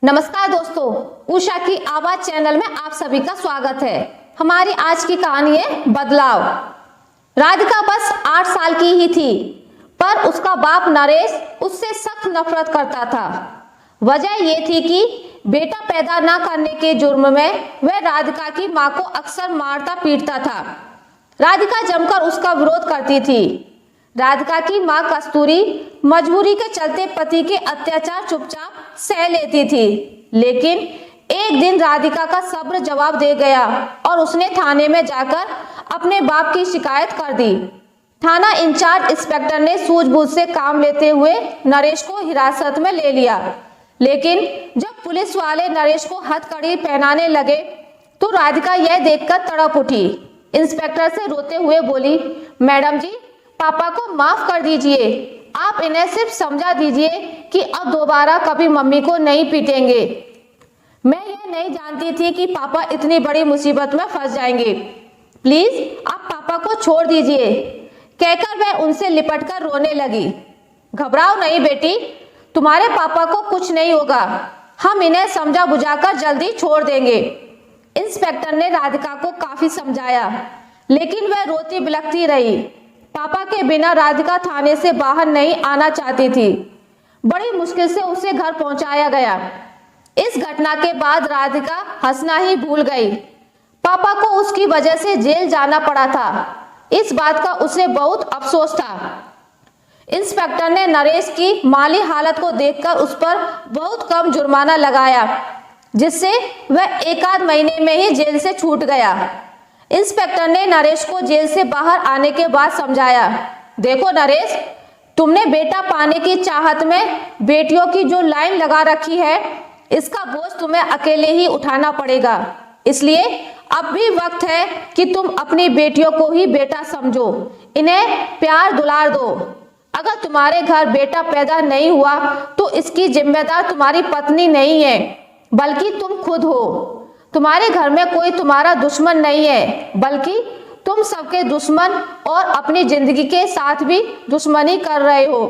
नमस्कार दोस्तों, उषा की आवाज चैनल में आप सभी का स्वागत है। हमारी आज की कहानी है बदलाव। राधिका बस 8 साल की ही थी, पर उसका बाप नरेश उससे सख्त नफरत करता था। वजह यह थी कि बेटा पैदा ना करने के जुर्म में वह राधिका की मां को अक्सर मारता पीटता था। राधिका जमकर उसका विरोध करती थी। राधिका की मां कस्तूरी मजबूरी के चलते पति के अत्याचार चुपचाप सह लेती थी, लेकिन एक दिन राधिका का सब्र जवाब दे गया और उसने थाने में जाकर अपने बाप की शिकायत कर दी। थाना इंचार्ज इंस्पेक्टर ने सूझबूझ से काम लेते हुए नरेश को हिरासत में ले लिया, लेकिन जब पुलिस वाले नरेश को हथकड़ी पहनाने लगे तो राधिका यह देखकर तड़प उठी। इंस्पेक्टर से रोते हुए बोली, मैडम जी, पापा को माफ कर दीजिए। आप इन्हें सिर्फ समझा दीजिए कि अब दोबारा कभी मम्मी को नहीं पीटेंगे। मैं ये नहीं जानती थी कि पापा इतनी बड़ी मुसीबत में फंस जाएंगे। प्लीज आप पापा को छोड़ दीजिए, कहकर वह उनसे लिपटकर रोने लगी। घबराओ नहीं बेटी, तुम्हारे पापा को कुछ नहीं होगा। हम इन्हें समझा बुझाकर जल्दी छोड़ देंगे। इंस्पेक्टर ने राधिका को काफी समझाया, लेकिन वह रोती बिलखती रही। पापा के बिना राधिका थाने से बाहर नहीं आना चाहती थी। बड़ी मुश्किल से उसे घर पहुंचाया गया। इस घटना के बाद राधिका हंसना ही भूल गई। पापा को उसकी वजह से जेल जाना पड़ा था, इस बात का उसे बहुत अफसोस था। इंस्पेक्टर ने नरेश की माली हालत को देखकर उस पर बहुत कम जुर्माना लगाया, जिससे वह 1 महीने में ही जेल से छूट गया। इंस्पेक्टर ने नरेश को जेल से बाहर आने के बाद समझाया, देखो नरेश, तुमने बेटा पाने की चाहत में बेटियों की जो लाइन लगा रखी है, इसका बोझ तुम्हें अकेले ही उठाना पड़ेगा। इसलिए अब भी वक्त है कि तुम अपनी बेटियों को ही बेटा समझो, इन्हें प्यार दुलार दो। अगर तुम्हारे घर बेटा पैदा नहीं हुआ तो इसकी जिम्मेदार तुम्हारी पत्नी नहीं है, बल्कि तुम खुद हो। तुम्हारे घर में कोई तुम्हारा दुश्मन नहीं है, बल्कि तुम सबके दुश्मन और अपनी जिंदगी के साथ भी दुश्मनी कर रहे हो।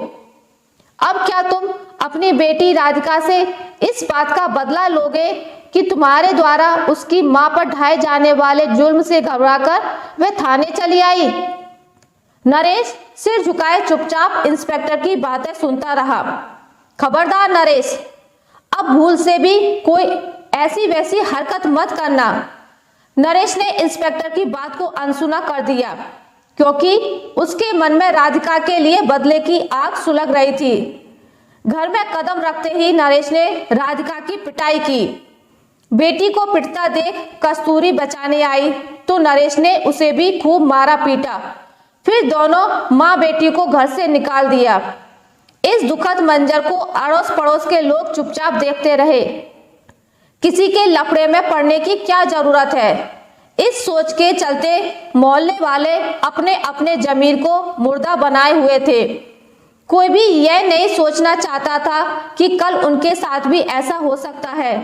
अब क्या तुम अपनी बेटी राधिका से इस बात का बदला लोगे कि तुम्हारे द्वारा उसकी मां पर ढाए जाने वाले जुल्म से घबराकर वह थाने चली आई? नरेश सिर झुकाए चुपचाप इंस्पेक्टर की बातें सुनता रहा। खबरदार नरेश, अब भूल से भी कोई ऐसी वैसी हरकत मत करना। नरेश ने इंस्पेक्टर की बात को अनसुना कर दिया, क्योंकि उसके मन में राधिका के लिए बदले की आग सुलग रही थी। घर में कदम रखते ही नरेश ने राधिका की पिटाई की। बेटी को पिटता देख कस्तूरी बचाने आई तो नरेश ने उसे भी खूब मारा पीटा, फिर दोनों माँ बेटी को घर से निकाल दिया। इस दुखद मंजर को अड़ोस पड़ोस के लोग चुपचाप देखते रहे। किसी के लफड़े में पड़ने की क्या जरूरत है? इस सोच के चलते मोहल्ले वाले अपने अपने जमीर को मुर्दा बनाए हुए थे। कोई भी यह नहीं सोचना चाहता था कि कल उनके साथ भी ऐसा हो सकता है।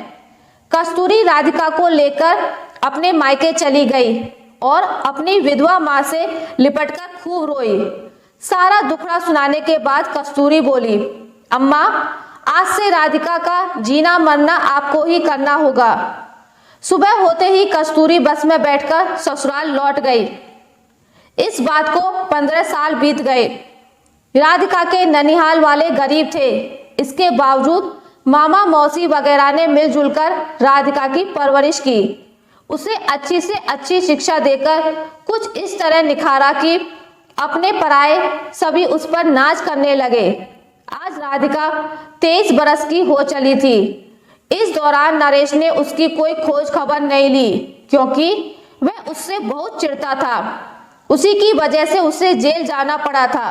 कस्तूरी राधिका को लेकर अपने मायके चली गई और अपनी विधवा मां से लिपटकर खूब रोई। सारा दुखड़ा सुनाने के बाद कस्तूरी बोली, अम्मा, आज से राधिका का जीना मरना आपको ही करना होगा। सुबह होते ही कस्तूरी बस में बैठकर ससुराल लौट गई। इस बात को 15 साल बीत गए। राधिका के ननिहाल वाले गरीब थे, इसके बावजूद मामा मौसी वगैरह ने मिलजुल कर राधिका की परवरिश की। उसे अच्छी से अच्छी शिक्षा देकर कुछ इस तरह निखारा कि अपने पराए सभी उस पर नाज करने लगे। आज राधिका 23 बरस की हो चली थी। इस दौरान नरेश ने उसकी कोई खोज खबर नहीं ली, क्योंकि वह उससे बहुत चिढ़ता था। उसी की वजह से उसे जेल जाना पड़ा था।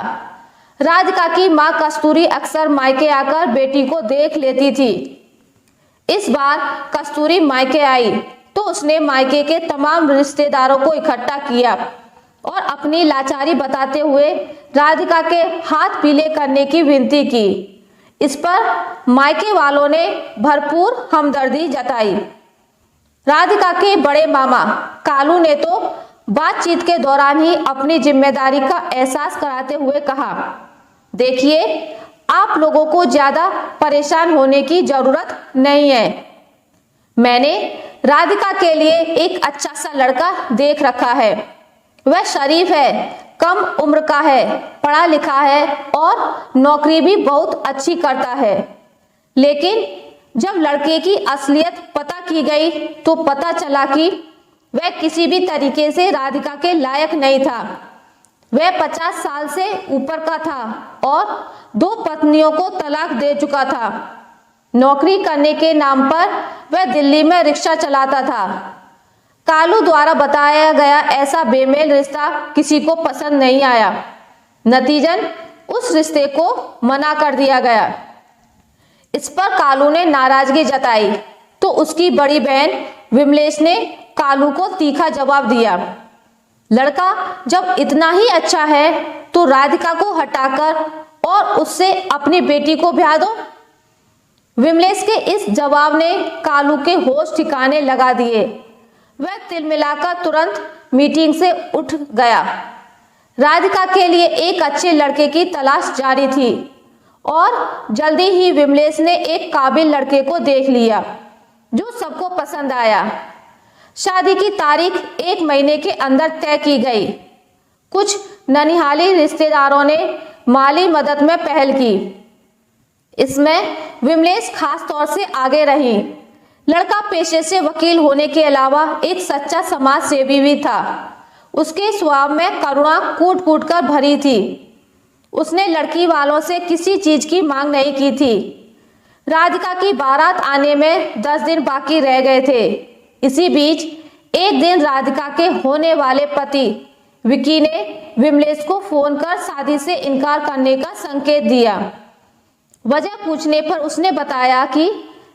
राधिका की मां कस्तूरी अक्सर मायके आकर बेटी को देख लेती थी। इस बार कस्तूरी मायके आई तो उसने मायके के तमाम रिश्तेदारों को इकट्ठा किया और अपनी लाचारी बताते हुए राधिका के हाथ पीले करने की विनती की। इस पर मायके वालों ने भरपूर हमदर्दी जताई। राधिका के बड़े मामा कालू ने तो बातचीत के दौरान ही अपनी जिम्मेदारी का एहसास कराते हुए कहा, देखिए, आप लोगों को ज्यादा परेशान होने की जरूरत नहीं है। मैंने राधिका के लिए एक अच्छा सा लड़का देख रखा है। वह शरीफ है, कम उम्र का है, पढ़ा लिखा है और नौकरी भी बहुत अच्छी करता है। लेकिन जब लड़के की असलियत पता की गई तो पता चला कि वह किसी भी तरीके से राधिका के लायक नहीं था। वह 50 साल से ऊपर का था और 2 पत्नियों को तलाक दे चुका था। नौकरी करने के नाम पर वह दिल्ली में रिक्शा चलाता था। कालू द्वारा बताया गया ऐसा बेमेल रिश्ता किसी को पसंद नहीं आया। नतीजन उस रिश्ते को मना कर दिया गया। इस पर कालू ने नाराजगी जताई तो उसकी बड़ी बहन विमलेश ने कालू को तीखा जवाब दिया, लड़का जब इतना ही अच्छा है तो राधिका को हटाकर और उससे अपनी बेटी को ब्याह दो। विमलेश के इस जवाब ने कालू के होश ठिकाने लगा दिए। वह तिलमिलाकर तुरंत मीटिंग से उठ गया। राधिका के लिए एक अच्छे लड़के की तलाश जारी थी और जल्दी ही विमलेश ने एक काबिल लड़के को देख लिया जो सबको पसंद आया। शादी की तारीख 1 महीने के अंदर तय की गई। कुछ ननिहाली रिश्तेदारों ने माली मदद में पहल की। इसमें विमलेश खास तौर से आगे रही। लड़का पेशे से वकील होने के अलावा एक सच्चा समाज सेवी भी था। उसके स्वभाव में करुणा कूट कूट कर भरी थी। उसने लड़की वालों से किसी चीज की मांग नहीं की थी। राधिका की बारात आने में 10 दिन बाकी रह गए थे। इसी बीच एक दिन राधिका के होने वाले पति विकी ने विमलेश को फोन कर शादी से इनकार करने का संकेत दिया। वजह पूछने पर उसने बताया कि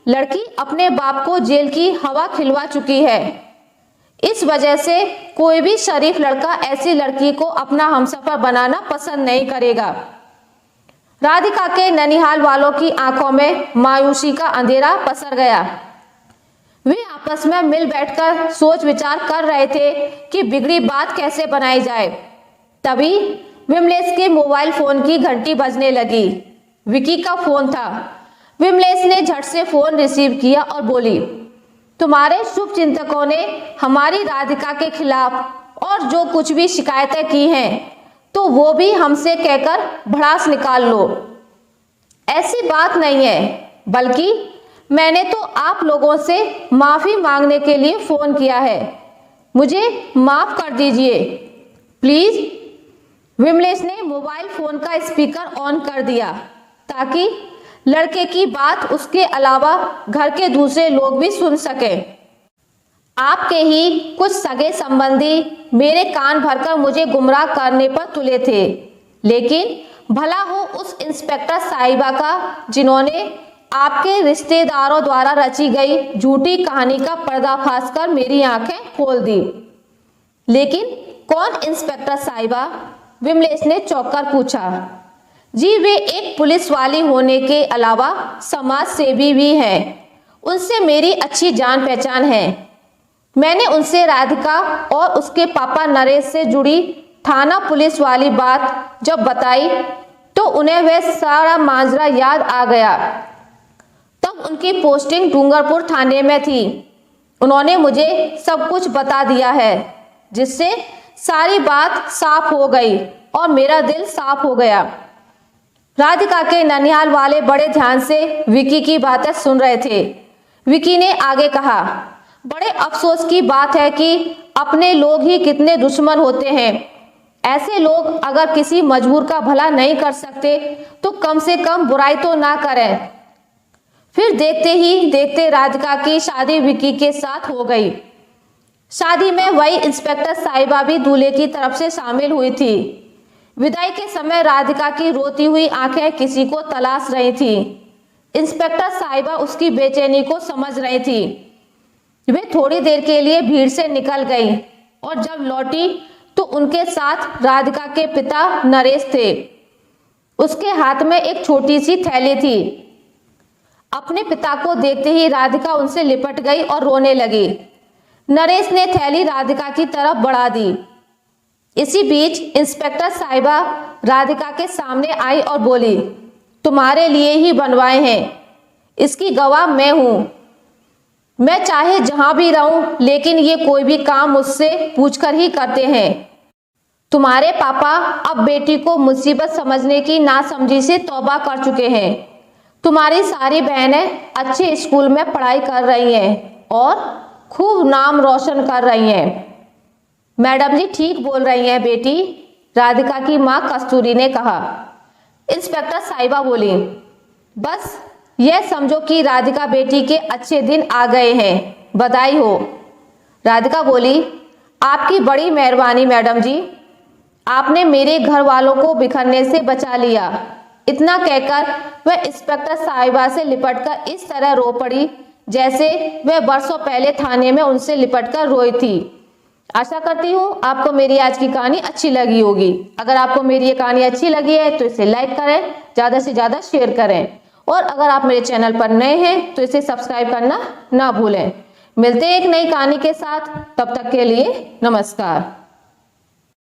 लड़की अपने बाप को जेल की हवा खिलवा चुकी है। इस वजह से कोई भी शरीफ लड़का ऐसी लड़की को अपना हमसफर बनाना पसंद नहीं करेगा। राधिका के ननिहाल वालों की आंखों में मायूसी का अंधेरा पसर गया। वे आपस में मिल बैठकर सोच विचार कर रहे थे कि बिगड़ी बात कैसे बनाई जाए। तभी विमलेश के मोबाइल फोन की घंटी बजने लगी। विकी का फोन था। विमलेश ने झट से फोन रिसीव किया और बोली, तुम्हारे शुभ चिंतकों ने हमारी राधिका के खिलाफ और जो कुछ भी शिकायतें की हैं तो वो भी हमसे कहकर भड़ास निकाल लो। ऐसी बात नहीं है, बल्कि मैंने तो आप लोगों से माफी मांगने के लिए फोन किया है। मुझे माफ कर दीजिए प्लीज। विमलेश ने मोबाइल फोन का स्पीकर ऑन कर दिया ताकि लड़के की बात उसके अलावा घर के दूसरे लोग भी सुन सके। आपके ही कुछ सगे संबंधी मेरे कान भरकर मुझे गुमराह करने पर तुले थे, लेकिन भला हो उस इंस्पेक्टर साहिबा का जिन्होंने आपके रिश्तेदारों द्वारा रची गई झूठी कहानी का पर्दाफाश कर मेरी आंखें खोल दी। लेकिन कौन इंस्पेक्टर साहिबा? विमलेश ने चौंककर पूछा। जी, वे एक पुलिस वाली होने के अलावा समाज सेवी भी हैं। उनसे मेरी अच्छी जान पहचान है। मैंने उनसे राधिका और उसके पापा नरेश से जुड़ी थाना पुलिस वाली बात जब बताई तो उन्हें वह सारा माजरा याद आ गया। तब उनकी पोस्टिंग डूंगरपुर थाने में थी। उन्होंने मुझे सब कुछ बता दिया है, जिससे सारी बात साफ हो गई और मेरा दिल साफ हो गया। राधिका के ननिहाल वाले बड़े ध्यान से विकी की बातें सुन रहे थे। विकी ने आगे कहा, बड़े अफसोस की बात है कि अपने लोग ही कितने दुश्मन होते हैं। ऐसे लोग अगर किसी मजबूर का भला नहीं कर सकते तो कम से कम बुराई तो ना करें। फिर देखते ही देखते राधिका की शादी विकी के साथ हो गई। शादी में वही इंस्पेक्टर साहिबा भी दूल्हे की तरफ से शामिल हुई थी। विदाई के समय राधिका की रोती हुई आंखें किसी को तलाश रही थी। इंस्पेक्टर साहिबा उसकी बेचैनी को समझ रही थी। वे थोड़ी देर के लिए भीड़ से निकल गई और जब लौटी तो उनके साथ राधिका के पिता नरेश थे। उसके हाथ में एक छोटी सी थैली थी। अपने पिता को देखते ही राधिका उनसे लिपट गई और रोने लगी। नरेश ने थैली राधिका की तरफ बढ़ा दी। इसी बीच इंस्पेक्टर साहिबा राधिका के सामने आई और बोली, तुम्हारे लिए ही बनवाए हैं, इसकी गवाह मैं हूं। मैं चाहे जहां भी रहूं, लेकिन ये कोई भी काम मुझसे पूछकर ही करते हैं। तुम्हारे पापा अब बेटी को मुसीबत समझने की नासमझी से तौबा कर चुके हैं। तुम्हारी सारी बहनें अच्छे स्कूल में पढ़ाई कर रही हैं और खूब नाम रोशन कर रही हैं। मैडम जी ठीक बोल रही हैं बेटी, राधिका की माँ कस्तूरी ने कहा। इंस्पेक्टर साहिबा बोली, बस यह समझो कि राधिका बेटी के अच्छे दिन आ गए हैं, बधाई हो। राधिका बोली, आपकी बड़ी मेहरबानी मैडम जी, आपने मेरे घर वालों को बिखरने से बचा लिया। इतना कहकर वह इंस्पेक्टर साहिबा से लिपटकर इस तरह रो पड़ी जैसे वह बरसों पहले थाने में उनसे लिपटकर रोई थी। आशा करती हूँ आपको मेरी आज की कहानी अच्छी लगी होगी। अगर आपको मेरी ये कहानी अच्छी लगी है तो इसे लाइक करें, ज़्यादा से ज़्यादा शेयर करें, और अगर आप मेरे चैनल पर नए हैं तो इसे सब्सक्राइब करना ना भूलें। मिलते हैं एक नई कहानी के साथ, तब तक के लिए नमस्कार।